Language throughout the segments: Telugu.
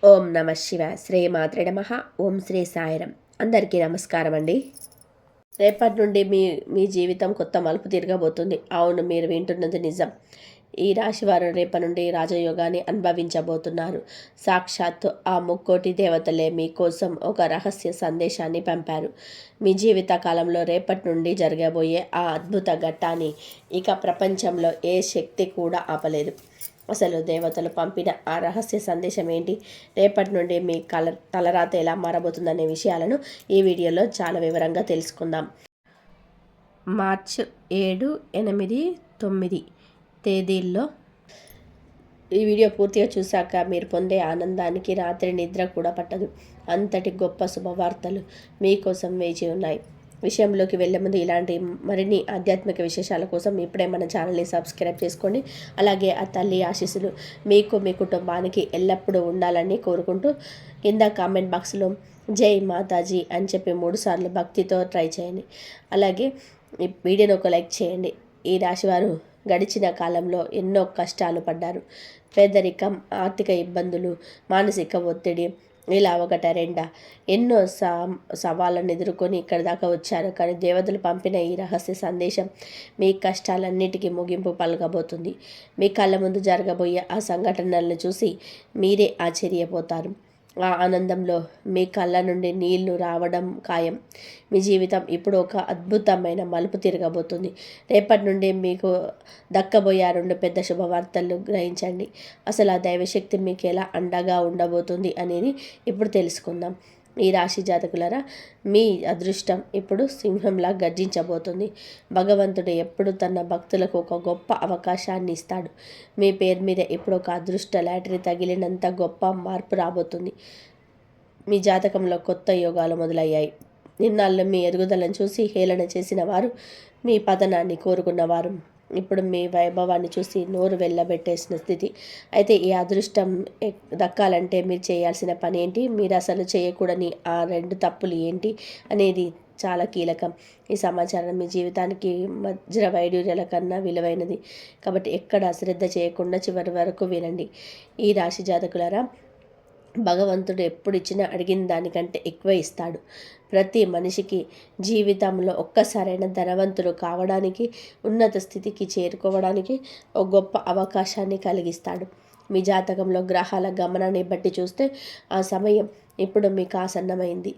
ఓం నమ శివ శ్రీ మాత్రే నమః. ఓం శ్రీ సాయిరం. అందరికీ నమస్కారం అండి. రేపటి నుండి మీ జీవితం కొత్త మలుపు తిరగబోతుంది. అవును, మీరు వింటున్నది నిజం. ఈ రాశివారు రేపటి నుండి రాజయోగాన్ని అనుభవించబోతున్నారు. సాక్షాత్తు ఆ ముక్కోటి దేవతలే మీకోసం ఒక రహస్య సందేశాన్ని పంపారు. మీ జీవిత కాలంలో రేపటి నుండి జరగబోయే ఆ అద్భుత ఘట్టాన్ని ఇక ప్రపంచంలో ఏ శక్తి కూడా ఆపలేదు. అసలు దేవతలు పంపిన ఆ రహస్య సందేశం ఏంటి, రేపటి నుండి మీ తలరాత ఎలా మారబోతుందనే విషయాలను ఈ వీడియోలో చాలా వివరంగా తెలుసుకుందాం. మార్చ్ 7, 8, 9 తేదీల్లో ఈ వీడియో పూర్తిగా చూశాక మీరు పొందే ఆనందానికి రాత్రి నిద్ర కూడా పట్టదు. అంతటి గొప్ప శుభవార్తలు మీకోసం వేచి ఉన్నాయి. విషయంలోకి వెళ్ళే ముందు ఇలాంటి మరిన్ని ఆధ్యాత్మిక విశేషాల కోసం ఇప్పుడే మన ఛానల్ని సబ్స్క్రైబ్ చేసుకోండి. అలాగే ఆ తల్లి ఆశీస్సులు మీకు మీ కుటుంబానికి ఎల్లప్పుడూ ఉండాలని కోరుకుంటూ కింద కామెంట్ బాక్స్లో జై మాతాజీ అని చెప్పి 3 సార్లు భక్తితో ట్రై చేయండి. అలాగే ఈ వీడియోని ఒక లైక్ చేయండి. ఈ రాశివారు గడిచిన కాలంలో ఎన్నో కష్టాలు పడ్డారు. పేదరికం, ఆర్థిక ఇబ్బందులు, మానసిక ఒత్తిడి, ఇలా ఒకట రెండా ఎన్నో సవాళ్ళను ఎదుర్కొని ఇక్కడ దాకా వచ్చారు. కానీ దేవతలు పంపిన ఈ రహస్య సందేశం మీ కష్టాలన్నిటికీ ముగింపు పలకబోతుంది. మీ కళ్ళ ముందు జరగబోయే ఆ సంఘటనలను చూసి మీరే ఆశ్చర్యపోతారు. ఆ ఆనందంలో మీ కళ్ళ నుండి నీళ్లు రావడం ఖాయం. మీ జీవితం ఇప్పుడు ఒక అద్భుతమైన మలుపు తిరగబోతుంది. రేపటి నుండి మీకు దక్కబోయే 2 పెద్ద శుభవార్తలు గ్రహించండి. అసలు ఆ దైవశక్తి మీకు ఎలా అండగా ఉండబోతుంది అనేది ఇప్పుడు తెలుసుకుందాం. ఈ రాశి జాతకులరా, మీ అదృష్టం ఇప్పుడు సింహంలా గర్జించబోతుంది. భగవంతుడు ఎప్పుడు తన భక్తులకు ఒక గొప్ప అవకాశాన్ని ఇస్తాడు. మీ పేరు మీద ఇప్పుడు ఒక అదృష్ట లాటరీ తగిలినంత గొప్ప మార్పు రాబోతుంది. మీ జాతకంలో కొత్త యోగాలు మొదలయ్యాయి. నిన్నాళ్ళు మీ ఎదుగుదలను చూసి హేళన చేసిన వారు, మీ పతనాన్ని కోరుకున్నవారు ఇప్పుడు మీ వైభవాన్ని చూసి నోరు వెళ్ళబెట్టేసిన స్థితి. అయితే ఈ అదృష్టం దక్కాలంటే మీరు చేయాల్సిన పని ఏంటి, మీరు అసలు చేయకూడని ఆ 2 తప్పులు ఏంటి అనేది చాలా కీలకం. ఈ సమాచారం మీ జీవితానికి వజ్ర వైడూర్యాల కన్నా విలువైనది. కాబట్టి ఎక్కడ అశ్రద్ధ చేయకుండా చివరి వరకు వినండి. ఈ రాశి జాతకులారా, భగవంతుడు ఎప్పుడు ఇచ్చినా అడిగిన దానికంటే ఎక్కువ ఇస్తాడు. ప్రతి మనిషికి జీవితంలో ఒక్కసారైనా ధనవంతుడు కావడానికి, ఉన్నత స్థితికి చేరుకోవడానికి ఒక గొప్ప అవకాశాన్ని కలిగిస్తాడు. మీ జాతకంలో గ్రహాల గమనాన్ని బట్టి చూస్తే ఆ సమయం ఇప్పుడు మీకు ఆసన్నమైంది.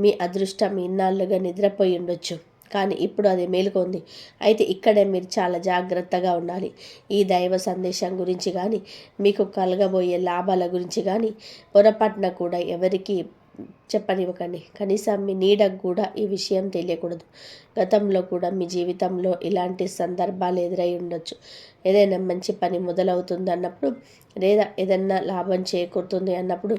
మీ అదృష్టం ఇన్నాళ్ళుగా నిద్రపోయి ఉండొచ్చు, కానీ ఇప్పుడు అది మేలుకొంది. అయితే ఇక్కడే మీరు చాలా జాగ్రత్తగా ఉండాలి. ఈ దైవ సందేశం గురించి కానీ, మీకు కలగబోయే లాభాల గురించి కానీ పొరపాటున కూడా ఎవరికి చెప్పనివ్వకండి. కనీసం మీ నీడకు కూడా ఈ విషయం తెలియకూడదు. గతంలో కూడా మీ జీవితంలో ఇలాంటి సందర్భాలు ఎదురై ఉండొచ్చు. ఏదైనా మంచి పని మొదలవుతుంది అన్నప్పుడు, లేదా ఏదైనా లాభం చేకూరుతుంది అన్నప్పుడు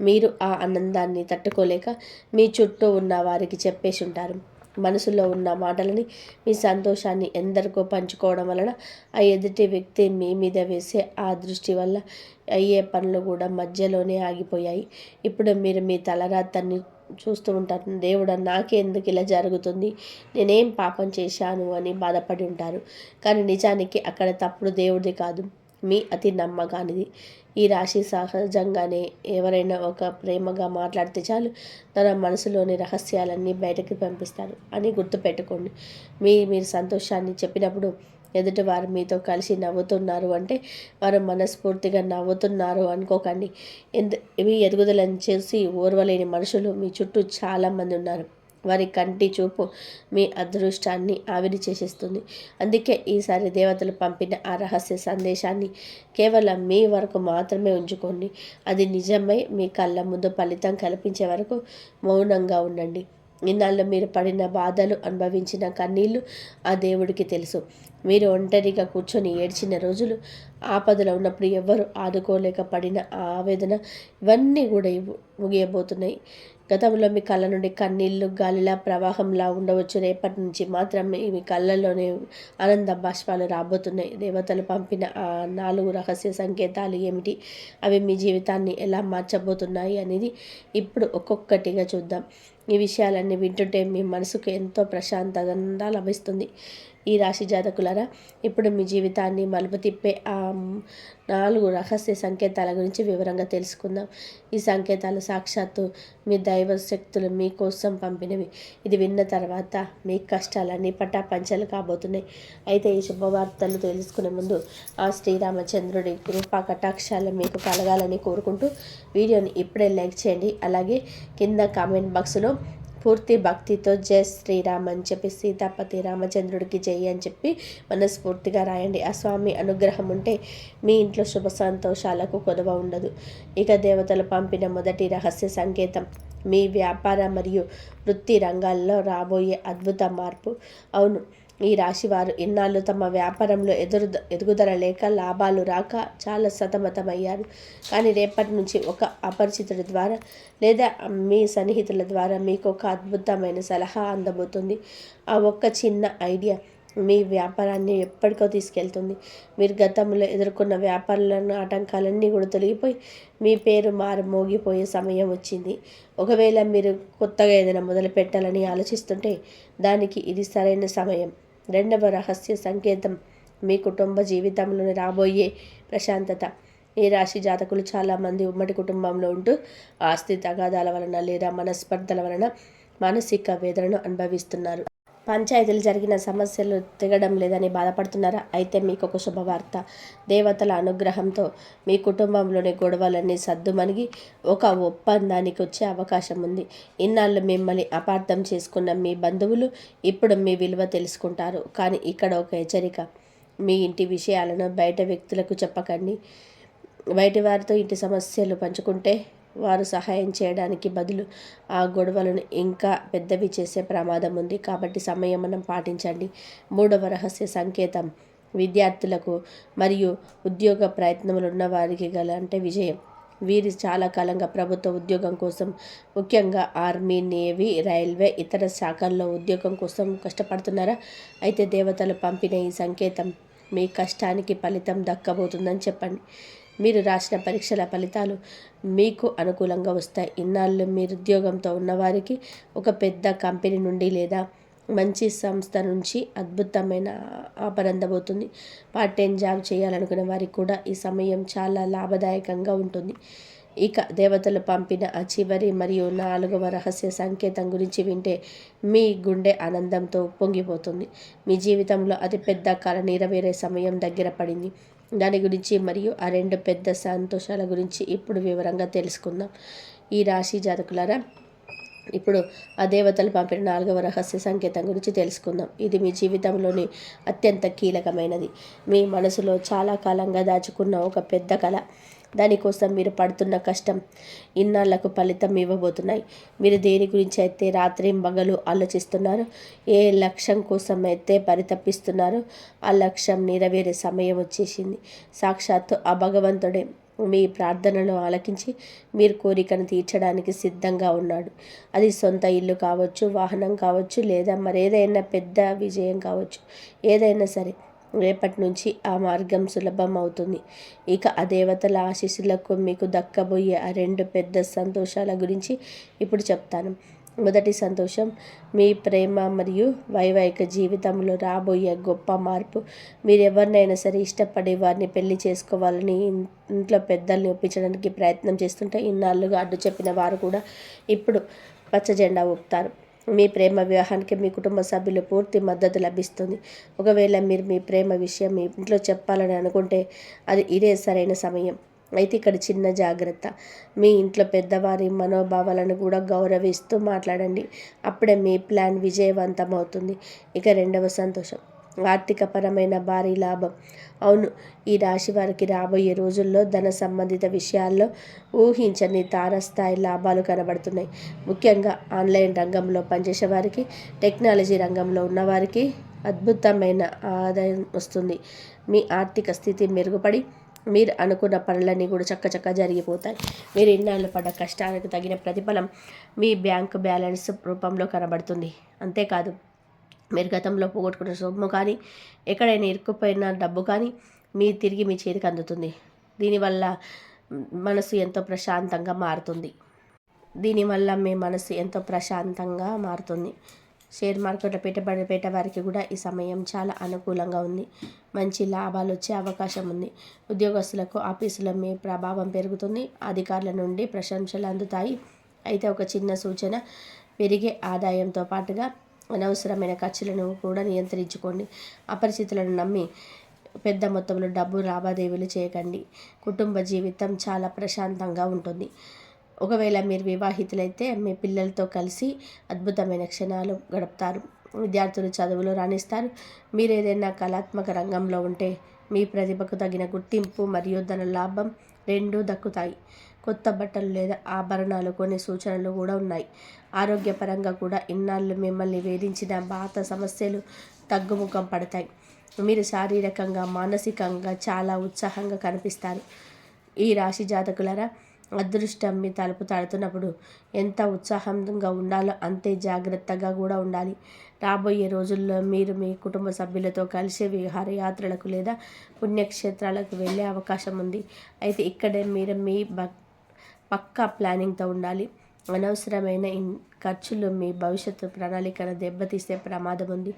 మీరు ఆ ఆనందాన్ని తట్టుకోలేక మీ చుట్టూ ఉన్న వారికి చెప్పేసి ఉంటారు. మనసులో ఉన్న మాటలని, మీ సంతోషాన్ని ఎందరికో పంచుకోవడం వలన ఆ ఎదుటి వ్యక్తి మీ మీద వేసే ఆ దృష్టి వల్ల అయ్యే పనులు కూడా మధ్యలోనే ఆగిపోయాయి. ఇప్పుడు మీరు మీ తలరాతన్ని చూస్తూ ఉంటారు. దేవుడా, నాకే ఎందుకు ఇలా జరుగుతుంది, నేనేం పాపం చేశాను అని బాధపడి ఉంటారు. కానీ నిజానికి అక్కడ తప్పుడు దేవుడిది కాదు, మీ అతి నమ్మకానిది. ఈ రాశి సహజంగానే ఎవరైనా ఒక ప్రేమగా మాట్లాడితే చాలు, తన మనసులోని రహస్యాలన్నీ బయటకు పంపిస్తారు అని గుర్తుపెట్టుకోండి. మీరు సంతోషాన్ని చెప్పినప్పుడు ఎదుటివారు మీతో కలిసి నవ్వుతున్నారు అంటే వారు మనస్ఫూర్తిగా నవ్వుతున్నారు అనుకోకండి. మీ ఎదుగుదలను చేసి ఓర్వలేని మనుషులు మీ చుట్టూ చాలామంది ఉన్నారు. వారి కంటి చూపు మీ అదృష్టాన్ని ఆవిరి చేసేస్తుంది. అందుకే ఈసారి దేవతలు పంపిన ఆ రహస్య సందేశాన్ని కేవలం మీ వరకు మాత్రమే ఉంచుకోండి. అది నిజమై మీ కళ్ళ ముందు ఫలితం కల్పించే వరకు మౌనంగా ఉండండి. ఇన్నాళ్ళు మీరు పడిన బాధలు, అనుభవించిన కన్నీళ్లు ఆ దేవుడికి తెలుసు. మీరు ఒంటరిగా కూర్చొని ఏడ్చిన రోజులు, ఆపదలో ఉన్నప్పుడు ఎవ్వరు ఆదుకోలేక పడిన ఆ ఆవేదన, ఇవన్నీ కూడా ముగియబోతున్నాయి. గతంలో మీ కళ్ళ నుండి కన్నీళ్లు గాలిలా ప్రవాహంలా ఉండవచ్చు. రేపటి నుంచి మాత్రం మీ కళ్ళల్లోనే ఆనంద బాష్పాలు రాబోతున్నాయి. దేవతలు పంపిన ఆ 4 రహస్య సంకేతాలు ఏమిటి, అవి మీ జీవితాన్ని ఎలా మార్చబోతున్నాయి అనేది ఇప్పుడు ఒక్కొక్కటిగా చూద్దాం. ఈ విషయాలన్నీ వింటుంటే మీ మనసుకు ఎంతో ప్రశాంతంగా లభిస్తుంది. ఈ రాశి జాతకులారా, ఇప్పుడు మీ జీవితాన్ని మలుపు తిప్పే ఆ 4 రహస్య సంకేతాల గురించి వివరంగా తెలుసుకుందాం. ఈ సంకేతాలు సాక్షాత్తు మీ దైవ శక్తులు మీకోసం పంపినవి. ఇది విన్న తర్వాత మీ కష్టాలన్నీ పటాపంచలు కాబోతున్నాయి. అయితే ఈ శుభవార్తలు తెలుసుకునే ముందు ఆ శ్రీరామచంద్రుడి కృపా కటాక్షాలు మీకు కలగాలని కోరుకుంటూ వీడియోని ఇప్పుడే లైక్ చేయండి. అలాగే కింద కామెంట్ బాక్స్లో పూర్తి భక్తితో జై శ్రీరామ్ అని చెప్పి సీతాపతి రామచంద్రుడికి జై అని చెప్పి మనస్ఫూర్తిగా రాయండి. ఆ స్వామి అనుగ్రహం ఉంటే మీ ఇంట్లో శుభ సంతోషాలకు కొదవ ఉండదు. ఇక దేవతలు పంపిన మొదటి రహస్య సంకేతం మీ వ్యాపార మరియు వృత్తి రంగాల్లో రాబోయే అద్భుత మార్పు. అవును, ఈ రాశివారు ఇన్నాళ్ళు తమ వ్యాపారంలో ఎదుగుదల లేక లాభాలు రాక చాలా సతమతమయ్యారు. కానీ రేపటి నుంచి ఒక అపరిచితుడి ద్వారా లేదా మీ సన్నిహితుల ద్వారా మీకు ఒక అద్భుతమైన సలహా అందబోతుంది. ఆ ఒక్క చిన్న ఐడియా మీ వ్యాపారాన్ని ఎప్పటికో తీసుకెళ్తుంది. మీరు గతంలో ఎదుర్కొన్న వ్యాపారాలను ఆటంకాలన్నీ కూడా తొలగిపోయి మీ పేరు మోగిపోయే సమయం వచ్చింది. ఒకవేళ మీరు కొత్తగా ఏదైనా మొదలు పెట్టాలని ఆలోచిస్తుంటే దానికి ఇది సరైన సమయం. రెండవ రహస్య సంకేతం మీ కుటుంబ జీవితంలోని రాబోయే ప్రశాంతత. ఈ రాశి జాతకులు చాలామంది ఉమ్మడి కుటుంబంలో ఉంటూ ఆస్తి తగాదాల వలన లేదా మనస్పర్ధల వలన మానసిక వేదనను అనుభవిస్తున్నారు. పంచాయతీలు జరిగిన సమస్యలు తెగడం లేదని బాధపడుతున్నారా? అయితే మీకు ఒక శుభవార్త. దేవతల అనుగ్రహంతో మీ కుటుంబంలోని గొడవలన్నీ సద్దుమణిగి ఒక ఒప్పందానికి వచ్చే అవకాశం ఉంది. ఇన్నాళ్ళు మిమ్మల్ని అపార్థం చేసుకున్న మీ బంధువులు ఇప్పుడు మీ విలువ తెలుసుకుంటారు. కానీ ఇక్కడ ఒక హెచ్చరిక. మీ ఇంటి విషయాలను బయట వ్యక్తులకు చెప్పకండి. బయటి వారితో ఇంటి సమస్యలు పంచుకుంటే వారు సహాయం చేయడానికి బదులు ఆ గొడవలను ఇంకా పెద్దవి చేసే ప్రమాదం ఉంది. కాబట్టి సంయమనం పాటించండి. మూడవ రహస్య సంకేతం విద్యార్థులకు మరియు ఉద్యోగ ప్రయత్నములు ఉన్న వారికి విజయం. వీరి చాలా కాలంగా ప్రభుత్వ ఉద్యోగం కోసం, ముఖ్యంగా ఆర్మీ, నేవీ, రైల్వే, ఇతర శాఖల్లో ఉద్యోగం కోసం కష్టపడుతున్నారా? అయితే దేవతలు పంపిన ఈ సంకేతం మీ కష్టానికి ఫలితం దక్కబోతుందని చెప్పండి. మీరు రాసిన పరీక్షల ఫలితాలు మీకు అనుకూలంగా వస్తాయి. ఇన్నాళ్ళు మీరు ఉద్యోగంతో ఉన్నవారికి ఒక పెద్ద కంపెనీ నుండి లేదా మంచి సంస్థ నుంచి అద్భుతమైన ఆఫర్ అందబోతుంది. పార్ట్ టైం జాబ్ చేయాలనుకునే వారికి కూడా ఈ సమయం చాలా లాభదాయకంగా ఉంటుంది. ఇక దేవతలు పంపిన ఆ చివరి మరియు 4వ రహస్య సంకేతం గురించి వింటే మీ గుండె ఆనందంతో పొంగిపోతుంది. మీ జీవితంలో అతిపెద్ద కల నెరవేరే సమయం దగ్గర పడింది. దాని గురించి మరియు ఆ 2 పెద్ద సంతోషాల గురించి ఇప్పుడు వివరంగా తెలుసుకుందాం. ఈ రాశి జాతకులారా, ఇప్పుడు ఆ దేవతలు పంపిన 4వ రహస్య సంకేతం గురించి తెలుసుకుందాం. ఇది మీ జీవితంలోని అత్యంత కీలకమైనది. మీ మనసులో చాలా కాలంగా దాచుకున్న ఒక పెద్ద కళ, దానికోసం మీరు పడుతున్న కష్టం ఇన్నాళ్లకు ఫలితం ఇవ్వబోతున్నాయి. మీరు దేని గురించి అయితే రాత్రింబగలు ఆలోచిస్తున్నారో, ఏ లక్ష్యం కోసం అయితే పరితపిస్తున్నారో ఆ లక్ష్యం నెరవేరే సమయం వచ్చేసింది. సాక్షాత్తు ఆ భగవంతుడే మీ ప్రార్థనలు ఆలకించి మీరు కోరికను తీర్చడానికి సిద్ధంగా ఉన్నాడు. అది సొంత ఇల్లు కావచ్చు, వాహనం కావచ్చు, లేదా మరేదైనా పెద్ద విజయం కావచ్చు. ఏదైనా సరే రేపటి నుంచి ఆ మార్గం సులభం అవుతుంది. ఇక ఆ దేవతల ఆశీస్సులకు మీకు దక్కబోయే ఆ 2 పెద్ద సంతోషాల గురించి ఇప్పుడు చెప్తాను. మొదటి సంతోషం మీ ప్రేమ మరియు వైవాహిక జీవితంలో రాబోయే గొప్ప మార్పు. మీరు ఎవరినైనా సరే ఇష్టపడే వారిని పెళ్లి చేసుకోవాలని ఇంట్లో పెద్దల్ని ఒప్పించడానికి ప్రయత్నం చేస్తుంటే ఇన్నాళ్ళుగా అడ్డు చెప్పిన వారు కూడా ఇప్పుడు పచ్చ జెండా ఊపుతారు. మీ ప్రేమ వివాహానికి మీ కుటుంబ సభ్యులు పూర్తి మద్దతు లభిస్తుంది. ఒకవేళ మీరు మీ ప్రేమ విషయం మీ ఇంట్లో చెప్పాలని అనుకుంటే ఇదే సరైన సమయం. అయితే ఇక్కడ చిన్న జాగ్రత్త. మీ ఇంట్లో పెద్దవారి మనోభావాలను కూడా గౌరవిస్తూ మాట్లాడండి. అప్పుడే మీ ప్లాన్ విజయవంతమవుతుంది. ఇక రెండవ సంతోషం ఆర్థికపరమైన భారీ లాభం. అవును, ఈ రాశి వారికి రాబోయే రోజుల్లో ధన సంబంధిత విషయాల్లో ఊహించని తారస్థాయి లాభాలు కనబడుతున్నాయి. ముఖ్యంగా ఆన్లైన్ రంగంలో పనిచేసే వారికి, టెక్నాలజీ రంగంలో ఉన్నవారికి అద్భుతమైన ఆదాయం వస్తుంది. మీ ఆర్థిక స్థితి మెరుగుపడి మీరు అనుకున్న పనులన్నీ కూడా చక్కచక్క జరిగిపోతాయి. మీరు ఇన్నాళ్ళు పడ్డ కష్టానికి తగిన ప్రతిఫలం మీ బ్యాంకు బ్యాలెన్స్ రూపంలో కనబడుతుంది. అంతేకాదు, మీరు గతంలో పోగొట్టుకున్న సొమ్ము కానీ, ఎక్కడైనా ఇరుక్కుపోయిన డబ్బు కానీ తిరిగి మీ చేతికి అందుతుంది. దీనివల్ల మనసు ఎంతో ప్రశాంతంగా మారుతుంది. షేర్ మార్కెట్లో పెట్టుబడి పెట్టే వారికి కూడా ఈ సమయం చాలా అనుకూలంగా ఉంది. మంచి లాభాలు వచ్చే అవకాశం ఉంది. ఉద్యోగస్తులకు ఆఫీసులో మీ ప్రభావం పెరుగుతుంది. అధికారుల నుండి ప్రశంసలు అందుతాయి. అయితే ఒక చిన్న సూచన, పెరిగే ఆదాయంతో పాటుగా అనవసరమైన ఖర్చులను కూడా నియంత్రించుకోండి. అపరిచితులను నమ్మి పెద్ద మొత్తంలో డబ్బు లావాదేవీలు చేయకండి. కుటుంబ జీవితం చాలా ప్రశాంతంగా ఉంటుంది. ఒకవేళ మీరు వివాహితులైతే మీ పిల్లలతో కలిసి అద్భుతమైన క్షణాలు గడుపుతారు. విద్యార్థులు చదువులో రాణిస్తారు. మీరు ఏదైనా కళాత్మక రంగంలో ఉంటే మీ ప్రతిభకు తగిన గుర్తింపు మరియు ధన లాభం రెండూ దక్కుతాయి. కొత్త బట్టలు లేదా ఆభరణాలు కొనే సూచనలు కూడా ఉన్నాయి. ఆరోగ్యపరంగా కూడా ఇన్నాళ్ళు మిమ్మల్ని వేధించిన పాత సమస్యలు తగ్గుముఖం పడతాయి. మీరు శారీరకంగా మానసికంగా చాలా ఉత్సాహంగా కనిపిస్తారు. ఈ రాశి జాతకులరా, అదృష్టం మీ తలుపు తాడుతున్నప్పుడు ఎంత ఉత్సాహంగా ఉండాలో అంతే జాగ్రత్తగా కూడా ఉండాలి. రాబోయే రోజుల్లో మీరు మీ కుటుంబ సభ్యులతో కలిసి విహారయాత్రలకు లేదా పుణ్యక్షేత్రాలకు వెళ్ళే అవకాశం ఉంది. అయితే ఇక్కడే మీరు మీ పక్కా ప్లానింగ్తో ఉండాలి. అనవసరమైన ఖర్చులు మీ భవిష్యత్తు ప్రణాళికను దెబ్బతీసే ప్రమాదం ఉంది.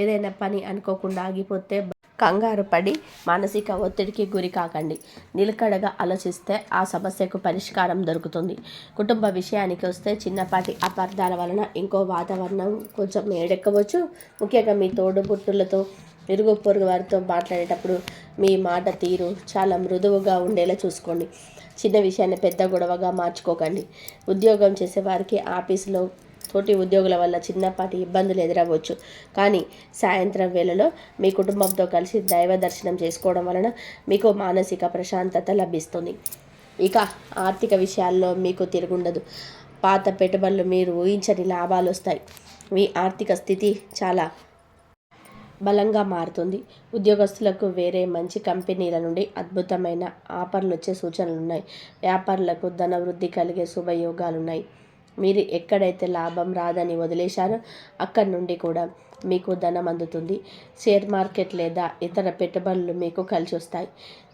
ఏదైనా పని అనుకోకుండా ఆగిపోతే కంగారు పడి మానసిక ఒత్తిడికి గురి కాకండి. నిలకడగా ఆలోచిస్తే ఆ సమస్యకు పరిష్కారం దొరుకుతుంది. కుటుంబ విషయానికి వస్తే చిన్నపాటి అపార్థాల వలన ఇంకో వాతావరణం కొంచెం ఏడెక్కవచ్చు. ముఖ్యంగా మీ తోడుబుట్టులతో ఇరుగు పొరుగు వారితో మాట్లాడేటప్పుడు మీ మాట తీరు చాలా మృదువుగా ఉండేలా చూసుకోండి. చిన్న విషయాన్ని పెద్ద గొడవగా మార్చుకోకండి. ఉద్యోగం చేసేవారికి ఆఫీసులో తోటి ఉద్యోగుల వల్ల చిన్నపాటి ఇబ్బందులు ఎదురవ్వచ్చు. కానీ సాయంత్రం వేళలో మీ కుటుంబంతో కలిసి దైవ దర్శనం చేసుకోవడం వలన మీకు మానసిక ప్రశాంతత లభిస్తుంది. ఇక ఆర్థిక విషయాల్లో మీకు తిరుగుండదు. పాత పెట్టుబడులు మీరు ఊహించని లాభాలు వస్తాయి. మీ ఆర్థిక స్థితి చాలా బలంగా మారుతుంది. ఉద్యోగస్తులకు వేరే మంచి కంపెనీల నుండి అద్భుతమైన ఆఫర్లు వచ్చే సూచనలు ఉన్నాయి. వ్యాపారులకు ధన వృద్ధి కలిగే శుభయోగాలున్నాయి. మీరు ఎక్కడైతే లాభం రాదని వదిలేశారో అక్కడి నుండి కూడా మీకు ధనం అందుతుంది. షేర్ మార్కెట్ లేదా ఇతర పెట్టుబడులు మీకు కలిసి వస్తాయి.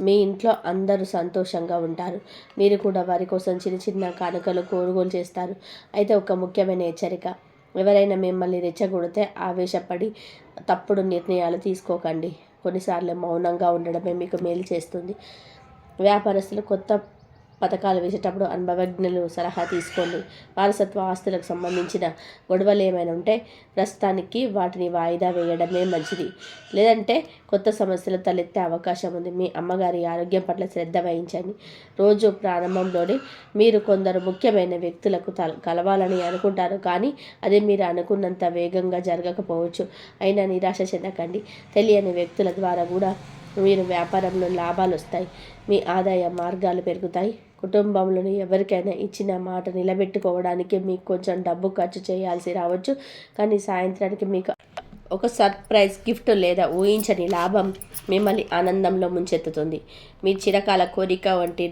మీ ఇంట్లో అందరూ సంతోషంగా ఉంటారు. మీరు కూడా వారి కోసం చిన్న చిన్న కానుకలు కొనుగోలు చేస్తారు. అయితే ఒక ముఖ్యమైన హెచ్చరిక, ఎవరైనా మిమ్మల్ని రెచ్చగొడితే ఆవేశపడి తప్పుడు నిర్ణయాలు తీసుకోకండి. కొన్నిసార్లు మౌనంగా ఉండడమే మీకు మేలు చేస్తుంది. వ్యాపారస్తులు కొత్త పథకాలు వేసేటప్పుడు అనుభవజ్ఞులు సలహా తీసుకోండి. వారసత్వ ఆస్తులకు సంబంధించిన గొడవలు ఏమైనా ఉంటే ప్రస్తుతానికి వాటిని వాయిదా వేయడమే మంచిది. లేదంటే కొత్త సమస్యలు తలెత్తే అవకాశం ఉంది. మీ అమ్మగారి ఆరోగ్యం పట్ల శ్రద్ధ వహించండి. రోజు ప్రారంభంలోనే మీరు కొందరు ముఖ్యమైన వ్యక్తులకు కలవాలని అనుకుంటారు. కానీ అది మీరు అనుకున్నంత వేగంగా జరగకపోవచ్చు. అయినా నిరాశ చెందకండి. తెలియని వ్యక్తుల ద్వారా కూడా మీరు వ్యాపారంలో లాభాలు వస్తాయి. మీ ఆదాయ మార్గాలు పెరుగుతాయి. కుటుంబంలోని ఎవరికైనా ఇచ్చిన మాట నిలబెట్టుకోవడానికి మీకు కొంచెం డబ్బు ఖర్చు చేయాల్సి రావచ్చు. కానీ సాయంత్రానికి మీకు ఒక సర్ప్రైజ్ గిఫ్ట్ లేదా ఊహించని లాభం మిమ్మల్ని ఆనందంలో ముంచెత్తుతుంది. మీ చిరకాల కోరిక వంటి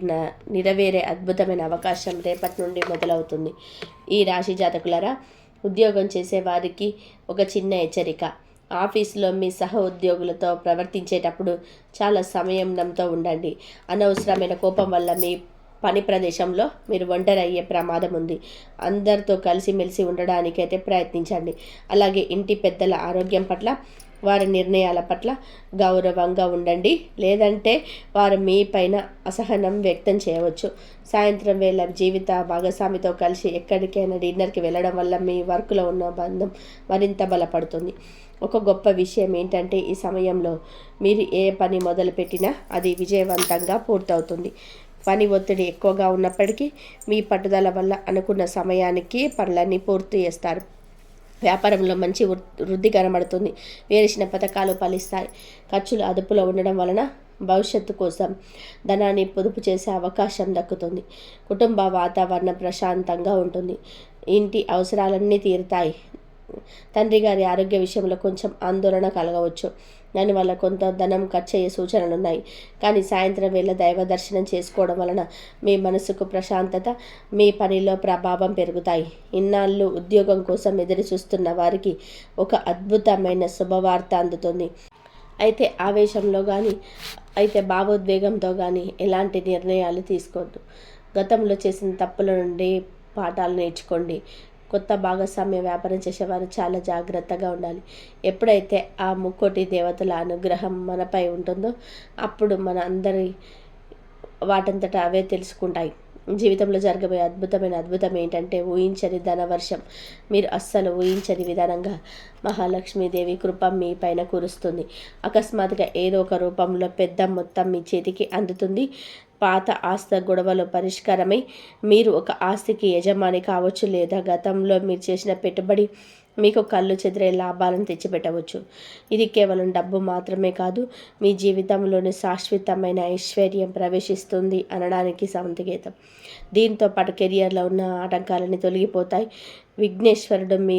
నెరవేరే అద్భుతమైన అవకాశం రేపటి నుండి మొదలవుతుంది. ఈ రాశి జాతకులారా, ఉద్యోగం చేసే వారికి ఒక చిన్న హెచ్చరిక. ఆఫీసులో మీ సహ ఉద్యోగులతో ప్రవర్తించేటప్పుడు చాలా సంయమనంతో ఉండండి. అనవసరమైన కోపం వల్ల మీ పని ప్రదేశంలో మీరు ఒంటరి అయ్యే ప్రమాదం ఉంది. అందరితో కలిసిమెలిసి ఉండడానికైతే ప్రయత్నించండి. అలాగే ఇంటి పెద్దల ఆరోగ్యం పట్ల, వారి నిర్ణయాల పట్ల గౌరవంగా ఉండండి. లేదంటే వారు మీ పైన అసహనం వ్యక్తం చేయవచ్చు. సాయంత్రం వేళ జీవిత భాగస్వామితో కలిసి ఎక్కడికైనా డిన్నర్కి వెళ్ళడం వల్ల మీ వర్క్లో ఉన్న బంధం మరింత బలపడుతుంది. ఒక గొప్ప విషయం ఏంటంటే ఈ సమయంలో మీరు ఏ పని మొదలుపెట్టినా అది విజయవంతంగా పూర్తవుతుంది. పని ఒత్తిడి ఎక్కువగా ఉన్నప్పటికీ మీ పట్టుదల వల్ల అనుకున్న సమయానికి పనులన్నీ పూర్తి చేస్తారు. వ్యాపారంలో మంచి వృద్ధి కనబడుతుంది. వేసిన పథకాలు ఫలిస్తాయి. ఖర్చులు అదుపులో ఉండడం వలన భవిష్యత్తు కోసం ధనాన్ని పొదుపు చేసే అవకాశం దక్కుతుంది. కుటుంబ వాతావరణం ప్రశాంతంగా ఉంటుంది. ఇంటి అవసరాలన్నీ తీరుతాయి. తండ్రి గారి ఆరోగ్య విషయంలో కొంచెం ఆందోళన కలగవచ్చు. దానివల్ల కొంత ధనం ఖర్చు అయ్యే సూచనలు ఉన్నాయి. కానీ సాయంత్రం వేళ దైవ దర్శనం చేసుకోవడం వలన మీ మనసుకు ప్రశాంతత, మీ పనిలో ప్రభావం పెరుగుతాయి. ఇన్నాళ్ళు ఉద్యోగం కోసం ఎదురు చూస్తున్న వారికి ఒక అద్భుతమైన శుభవార్త అందుతుంది. అయితే ఆవేశంలో కానీ భావోద్వేగంతో కానీ ఎలాంటి నిర్ణయాలు తీసుకోవద్దు. గతంలో చేసిన తప్పుల నుండి పాఠాలు నేర్చుకోండి. కొత్త భాగస్వామ్య వ్యాపారం చేసేవారు చాలా జాగ్రత్తగా ఉండాలి. ఎప్పుడైతే ఆ ముక్కోటి దేవతల అనుగ్రహం మనపై ఉంటుందో అప్పుడు మన అందరి వాటంతట అవే తెలుసుకుంటాయి. జీవితంలో జరగబోయే అద్భుతం ఏంటంటే ఊహించని ధనవర్షం. మీరు అస్సలు ఊహించని విధానంగా మహాలక్ష్మీదేవి కృప మీ పైన కురుస్తుంది. అకస్మాత్తుగా ఏదో ఒక రూపంలో పెద్ద మొత్తం మీ చేతికి అందుతుంది. పాత ఆస్తి గొడవలు పరిష్కారమై మీరు ఒక ఆస్తికి యజమాని కావచ్చు, లేదా గతంలో మీరు చేసిన పెట్టుబడి మీకు కళ్ళు చెదిరే లాభాలను తెచ్చిపెట్టవచ్చు. ఇది కేవలం డబ్బు మాత్రమే కాదు, మీ జీవితంలోని శాశ్వతమైన ఐశ్వర్యం ప్రవేశిస్తుంది అనడానికి సంకేతం. దీంతో పాటు కెరియర్లో ఉన్న ఆటంకాలన్నీ తొలగిపోతాయి. విఘ్నేశ్వరుడు మీ